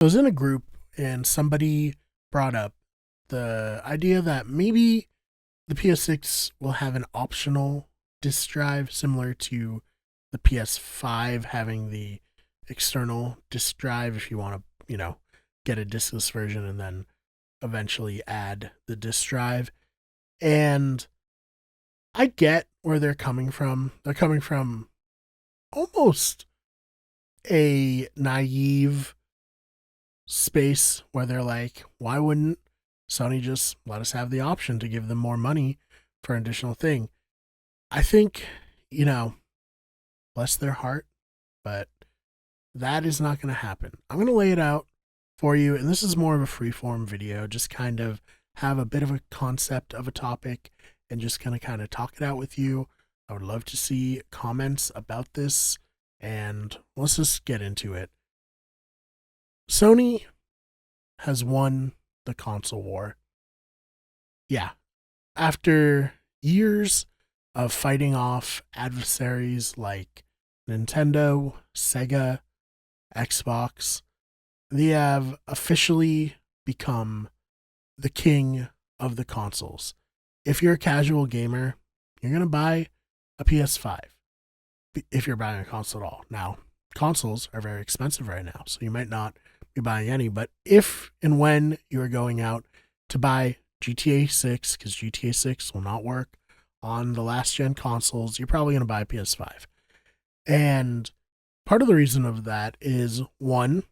I was in a group and somebody brought up the idea that maybe the PS6 will have an optional disk drive similar to the PS5 having the external disk drive if you want to, get a diskless version and then eventually add the disk drive. And I get where they're coming from. They're coming from almost a naive space where they're like, why wouldn't Sony just let us have the option to give them more money for an additional thing? I think, you know, bless their heart, but that is not going to happen. I'm going to lay it out for you, and this is more of a freeform video, just kind of have a bit of a concept of a topic and just going to kind of talk it out with you. I would love to see comments about this, and let's just get into it. Sony has won the console war. Yeah. After years of fighting off adversaries like Nintendo, Sega, Xbox, they have officially become the king of the consoles. If you're a casual gamer, you're going to buy a PS5 if you're buying a console at all. Now, consoles are very expensive right now, so you might not be buying any, but if and when you are going out to buy GTA 6, because GTA 6 will not work on the last gen consoles, you're probably going to buy a PS5. And part of the reason of that is one,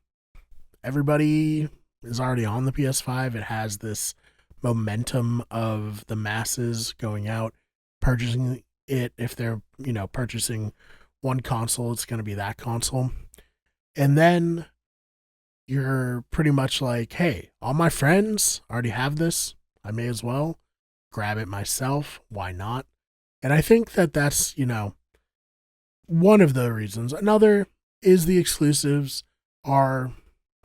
everybody is already on the PS5. It has this momentum of the masses going out, purchasing it. If they're, purchasing one console, it's going to be that console. And then you're pretty much like, hey, all my friends already have this. I may as well grab it myself. Why not? And I think that that's, one of the reasons. Another is the exclusives are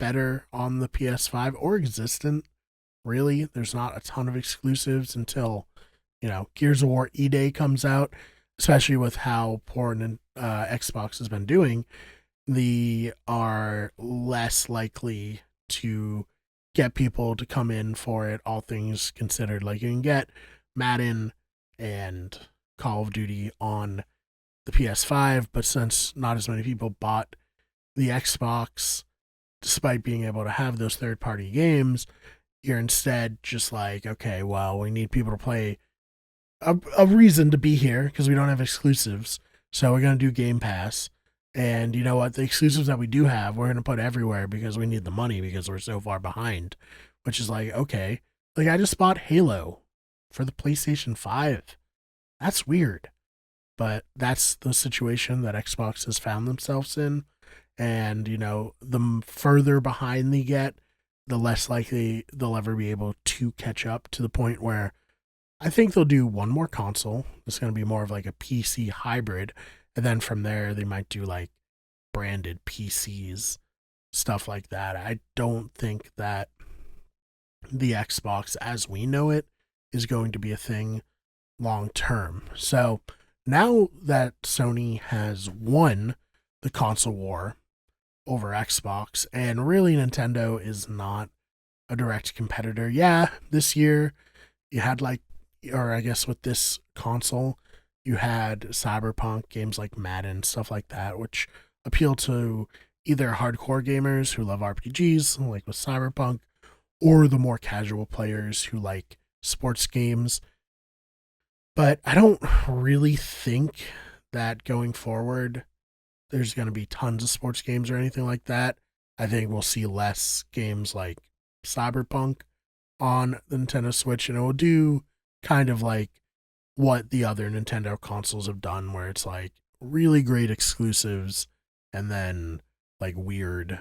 better on the PS5 or existent. Really, there's not a ton of exclusives until, Gears of War E-Day comes out, especially with how poor Xbox has been doing. They are less likely to get people to come in for it, all things considered. Like, you can get Madden and Call of Duty on the PS5, but since not as many people bought the Xbox, despite being able to have those third-party games, you're instead just like, okay, well, we need people to play a reason to be here because we don't have exclusives. So we're going to do Game Pass. And you know what? The exclusives that we do have, we're going to put everywhere because we need the money because we're so far behind. Which is like, okay. Like, I just bought Halo for the PlayStation 5. That's weird. But that's the situation that Xbox has found themselves in. And, the further behind they get, the less likely they'll ever be able to catch up to the point where I think they'll do one more console. It's going to be more of like a PC hybrid. And then from there, they might do like branded PCs, stuff like that. I don't think that the Xbox as we know it is going to be a thing long term. So now that Sony has won the console war over Xbox, and really Nintendo is not a direct competitor. Yeah, this year you had or I guess with this console, you had Cyberpunk, games like Madden, stuff like that, which appeal to either hardcore gamers who love RPGs, like with Cyberpunk, or the more casual players who like sports games. But I don't really think that going forward, there's going to be tons of sports games or anything like that. I think we'll see less games like Cyberpunk on the Nintendo Switch, and it will do kind of like what the other Nintendo consoles have done, where it's like really great exclusives and then like weird,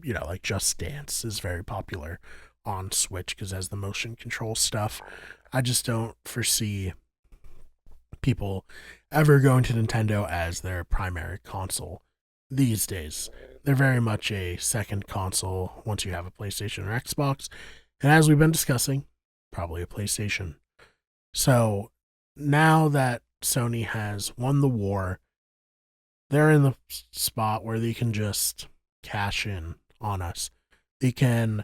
like Just Dance is very popular on Switch because it has the motion control stuff. I just don't foresee people ever going to Nintendo as their primary console these days. They're very much a second console once you have a PlayStation or Xbox. And as we've been discussing, probably a PlayStation. So now that Sony has won the war, they're in the spot where they can just cash in on us. they can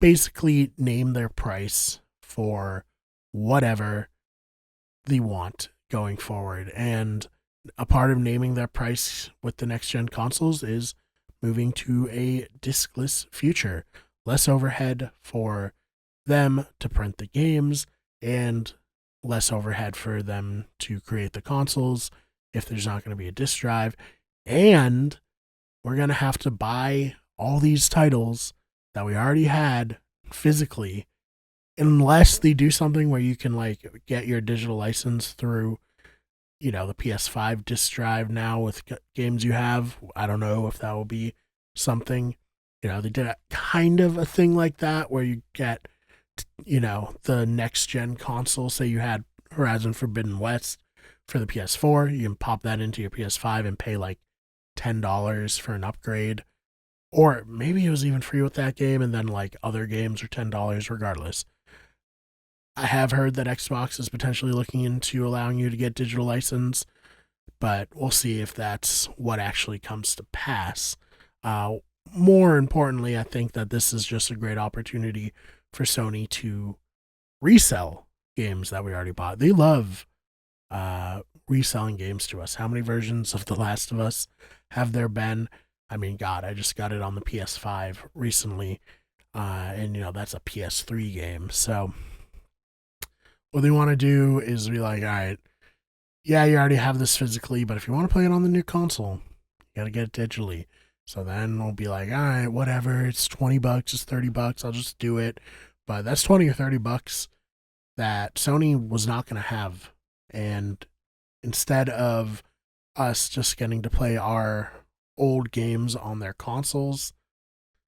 basically name their price for whatever they want going forward. And a part of naming their price with the next gen consoles is moving to a diskless future. Less overhead for them to print the games and less overhead for them to create the consoles if there's not going to be a disk drive. And we're going to have to buy all these titles that we already had physically, unless they do something where you can like get your digital license through, you know, the PS5 disc drive now with games you have. I don't know if that will be something. You know, they did a kind of a thing like that where you get, you know, the next gen console. Say you had Horizon Forbidden West for the PS4, you can pop that into your PS5 and pay like $10 for an upgrade. Or maybe it was even free with that game, and then like other games are $10 regardless. I have heard that Xbox is potentially looking into allowing you to get digital license, but we'll see if that's what actually comes to pass. More importantly, I think that this is just a great opportunity for Sony to resell games that we already bought. They love reselling games to us. How many versions of The Last of Us have there been? I mean, God, I just got it on the PS5 recently, and you know that's a PS3 game. So what they want to do is be like, all right, yeah, you already have this physically, but if you want to play it on the new console, you got to get it digitally. So then we'll be like, all right, whatever, it's $20, it's $30, I'll just do it. But that's 20 or $30 that Sony was not going to have. And instead of us just getting to play our old games on their consoles,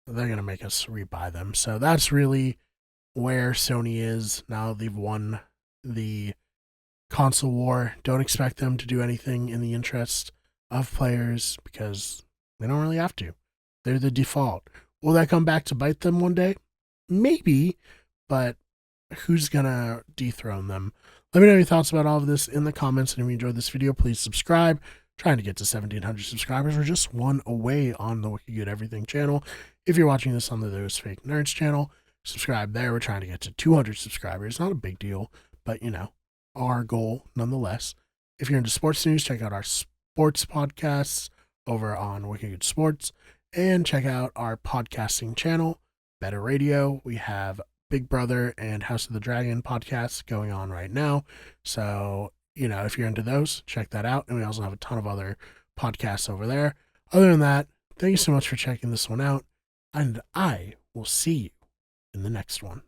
they're going to make us rebuy them. So that's really where Sony is now. They've won the console war. Don't expect them to do anything in the interest of players because they don't really have to. They're the default. Will that come back to bite them one day? Maybe, but who's gonna dethrone them? Let me know your thoughts about all of this in the comments, and if you enjoyed this video, please subscribe. Trying to get to 1,700 subscribers. We're just one away on the Wicked Good Everything channel. If you're watching this on the Those Fake Nerds channel, subscribe there. We're trying to get to 200 subscribers. Not a big deal, but you know, our goal nonetheless. If you're into sports news, check out our sports podcasts over on Wicked Good Sports, and check out our podcasting channel, Better Radio. We have Big Brother and House of the Dragon podcasts going on right now. So, you know, if you're into those, check that out. And we also have a ton of other podcasts over there. Other than that, thank you so much for checking this one out, and I will see you in the next one.